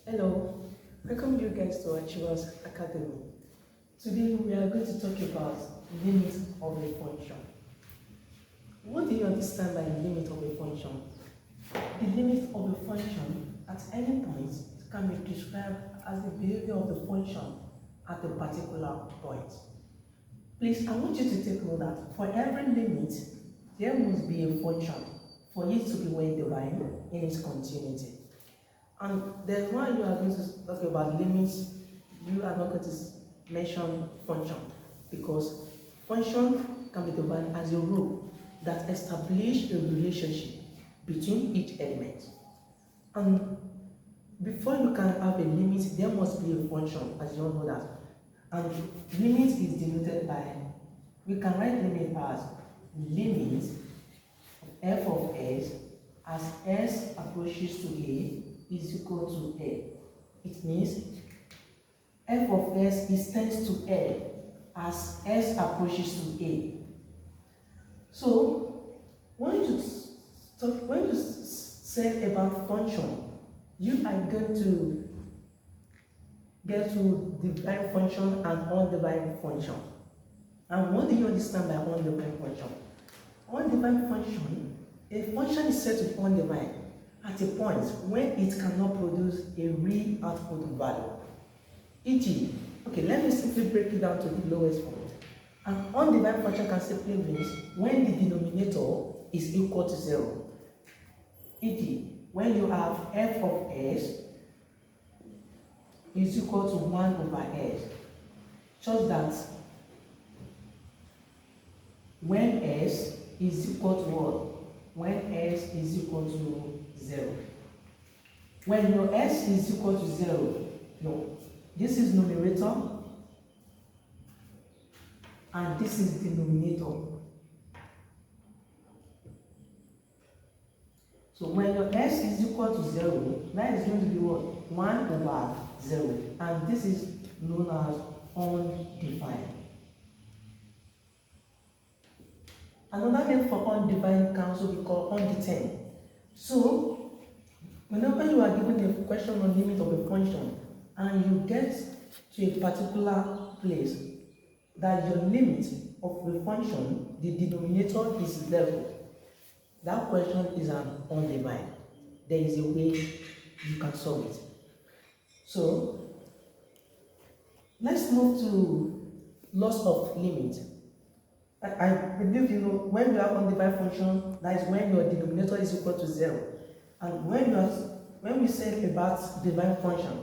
Hello, welcome you guys to ACHIEVER'S Academy. Today we are going to talk about limit of a function. What do you understand by limit of a function? The limit of a function at any point can be described as the behavior of the function at a particular point. Please, I want you to take note that for every limit, there must be a function for it to be well defined in its continuity. And then when you are going to talk about limits, you are not going to mention function, because function can be defined as a rule that establishes a relationship between each element. And before you can have a limit, there must be a function, as you all know that. And limit is denoted by, we can write limit as limit of f of s as s approaches to a is equal to a. It means f of s is tends to a as s approaches to a. So when you say about function, you are going to get to defined function and undefined function. And what do you understand by undefined function? Undefined function, a function is said to be undefined at a point when it cannot produce a real output value. E.g., okay, let me simply break it down to the lowest point. An undefined function can simply mean when the denominator is equal to 0. E.g., when you have f of s is equal to 1 over s, such that when s is equal to what? When s is equal to 0. When your s is equal to 0, no, this is numerator and this is denominator. So when your s is equal to 0, that is going to be what? 1 over 0. And this is known as undefined. Another name for undefined can also be called undetermined. So whenever you are given a question on limit of a function and you get to a particular place that your limit of a function, the denominator is 0, that question is an undefined. There is a way you can solve it. So let's move to loss of limit. I believe you know when you have undefined function, that is when your denominator is equal to 0. And when we say about defined function,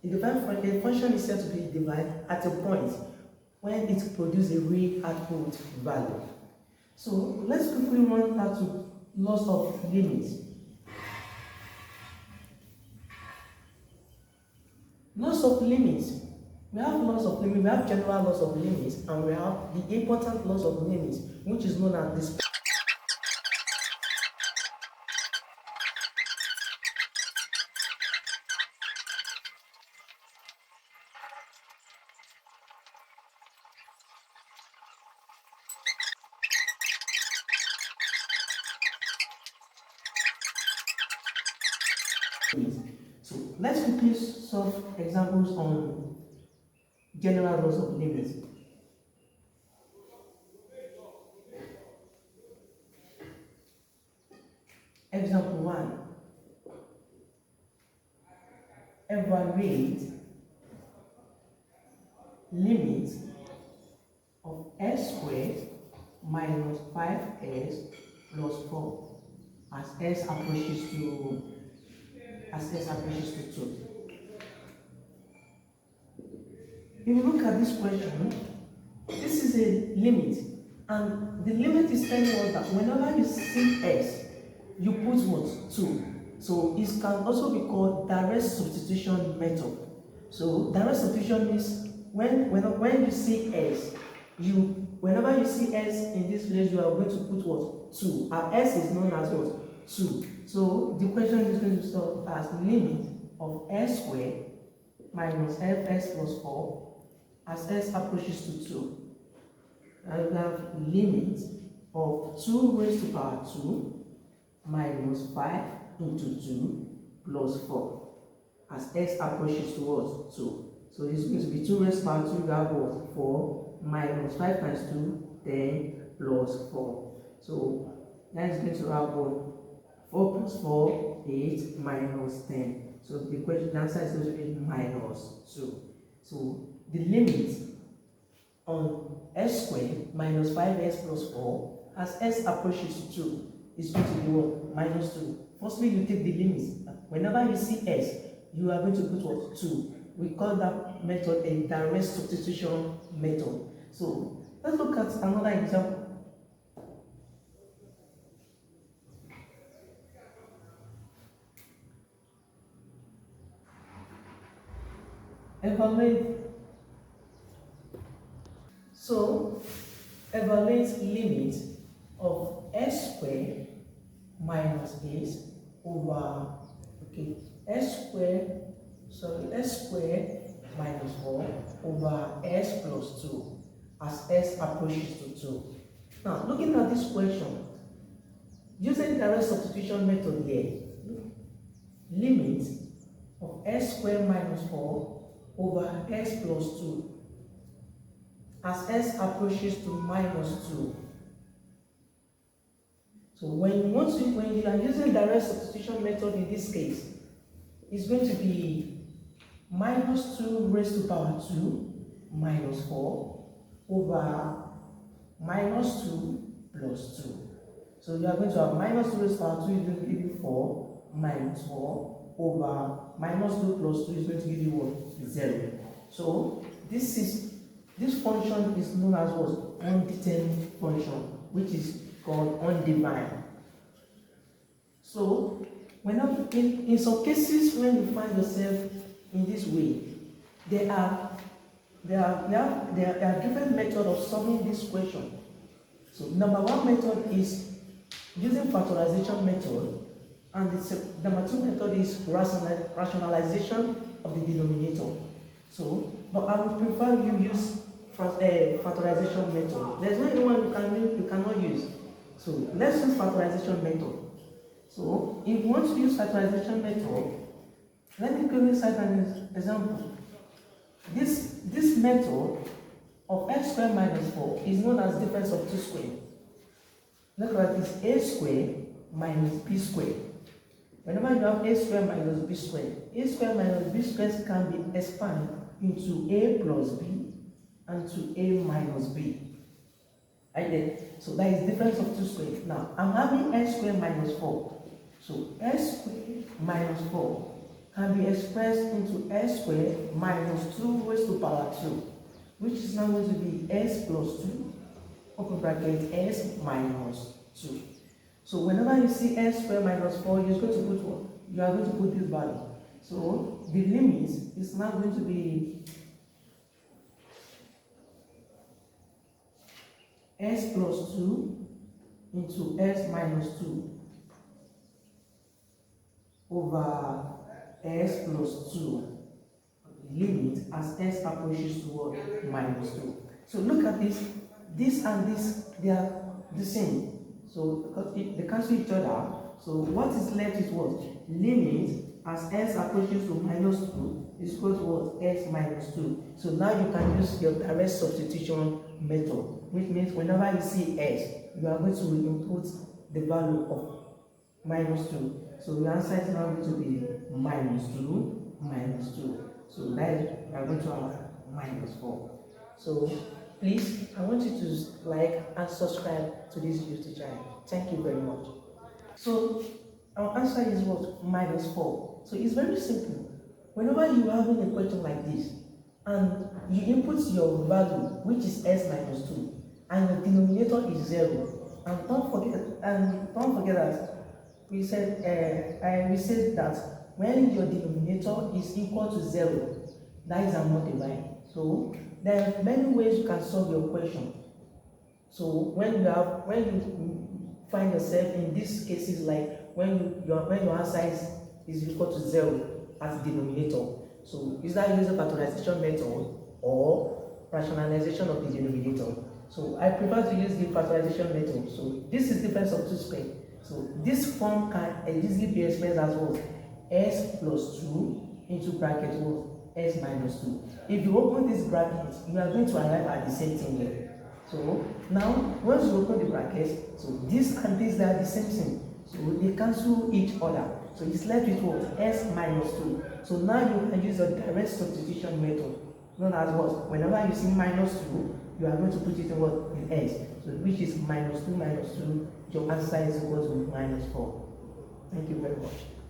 a function is said to be defined at a point when it produces a real output value. So let's quickly run out to loss of limits. Loss of limits. We have loss of limits, we have general loss of limits, and we have the important loss of limits, which is known as this. So let's quickly solve examples on general loss of limits. Example 1. Evaluate limit of s squared minus 5s plus 4 as s approaches to 2. If you look at this question, this is a limit, and the limit is telling us that whenever you see s, you put what? 2. So it can also be called direct substitution method. So direct substitution means when you see s, whenever you see s in this place, you are going to put what? 2. And s is known as what? 2. So the question is going to start as limit of s squared minus fs plus 4 as s approaches to 2. And we have limit of 2 raised to power 2 minus 5 into 2 plus 4. as s approaches towards 2. So it's going to be 2 raised to power 2, you have what? 4 minus 5 times 2, 10 plus 4. So that is going to have what? 4 plus 4, 8 minus 10. So the answer is going to be minus 2. So the limit on s squared minus 5s plus 4 as s approaches to 2 is going to be what? Minus 2. Firstly, you take the limit. Whenever you see s, you are going to put what? 2. We call that method a direct substitution method. So let's look at another example. Evaluate. So evaluate limit of s squared minus 8 over s squared minus 4 over s plus 2 as s approaches to 2. Now, looking at this question, using direct substitution method here, limit of s squared minus 4 over s plus 2 as s approaches to minus 2. So when you are using direct substitution method in this case, it's going to be minus 2 raised to power 2 minus 4 over minus 2 plus 2. So you are going to have minus 2 raised to power 2 is going to give you 4 minus 4 over minus 2 plus 2 is going to give you what? 0. So this function is known as what? Undetermined function, which is called undefined. So whenever in some cases when you find yourself in this way, there are different methods of solving this question. So number one method is using factorization method, and number two method is rationalization of the denominator. So, but I would prefer you use factorization method. There's no anyone you cannot use. So let's use factorization method. So if you want to use factorization method, let me quickly cite an example. This method of x squared minus 4 is known as difference of 2 squared. Look at this, a squared minus b squared. Whenever you have a squared minus b squared can be expanded into a plus b and to a minus b. Right? So that is difference of 2 squared. Now I'm having s squared minus 4. So s squared minus 4 can be expressed into s squared minus 2 raised to power 2, which is now going to be s plus 2, open bracket, s minus 2. So whenever you see s squared minus 4, you're going to put what? You are going to put this value. So the limit is now going to be s plus 2 into s minus 2 over s plus 2 limit as s approaches toward minus 2. So look at this and this, they are the same. So because they cancel each other, so what is left is what? Limit as s approaches to minus 2 is equal to what? S minus 2. So now you can use your direct substitution method, which means whenever you see s, you are going to input the value of minus 2. So the answer is now going to be minus 2, minus 2. So that is, we are going to have minus 4. So please, I want you to like and subscribe to this YouTube channel. Thank you very much. So our answer is what? Minus 4. So it's very simple. Whenever you are having a question like this, and you input your value, which is s minus 2, and the denominator is 0, and don't forget that we said that when your denominator is equal to 0, that is unmodified. So there are many ways you can solve your question. So when you find yourself in these cases, like when your answer is equal to 0 as the denominator, so is that using factorization method or rationalization of the denominator? So I prefer to use the factorization method. So this is difference of 2 squared. So this form can easily be expressed as what? S plus 2 into bracket what? S minus 2. If you open this bracket, you are going to arrive at the same thing here. So now, once you open the bracket, so this and this are the same thing. So they cancel each other. So it's left with what? S minus 2. So now you can use a direct substitution method, known as what? Whenever you see minus 2, you are going to put it in what? In S. So which is minus 2 minus 2. Your answer is equal to minus 4. Thank you very much.